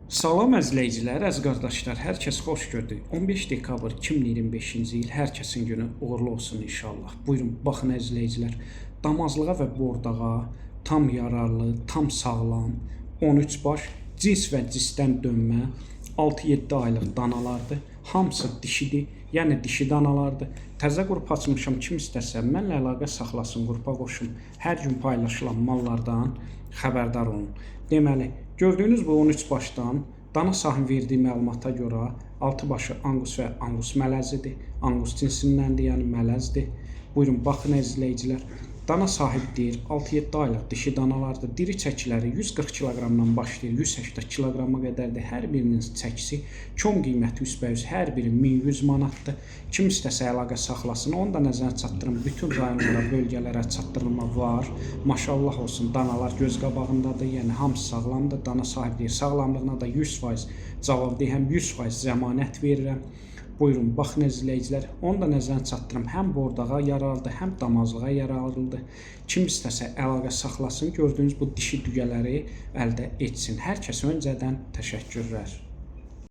Salam əzləyicilər, əziz qardaşlar, hər kəs xoş gördük. 15 dekabr 2025-ci il hər kəsin günü uğurlu olsun inşallah. Buyurun, baxın əzləyicilər, damazlığa və bordağa tam yararlı, tam sağlam, 13 baş, cins və cisdən dönmə, 6-7 aylıq danalardır. Hamısı dişidir, yəni dişi danalardır. Təzə qrup açmışam, kim istərsə mənlə əlaqə saxlasın, qrupa qoşun. Hər gün paylaşılan mallardan xəbərdar olun. Deməli, gördüyünüz bu 13 başdan dana sahibinin verdiyi məlumata görə 6 başı Angus və Angus mələzidir. Angus cinsindəndir, yəni mələzdir. Buyurun, baxın əzizləyicilər. Dana sahib deyir, 6-7 aylıq dişi danalardır. Diri çəkiləri 140 kiloqramdan başlayır, 180 kiloqrama qədərdir. Hər birinin çəkisi kom qiyməti üstbəüz hər biri 1100 manatdır. Kim istəsə əlaqə saxlasın, onu da nəzərə çatdırın. Bütün rayonlara, bölgələrə çatdırılma var. Maşallah olsun, danalar göz qabağındadır, yəni hamısı sağlamdır. Dana sahib deyir, sağlamlığına da 100% cavabdehəm, 100% zəmanət verirəm. Buyurun, baxın əzizləyicilər, onu da nəzərə çatdırım. Həm bordağa yararlıdır, həm damazlığa yararlıdır. Kim istəsə əlaqə saxlasın, gördüyünüz bu dişi düyələri əldə etsin. Hər kəsə öncədən təşəkkürlər.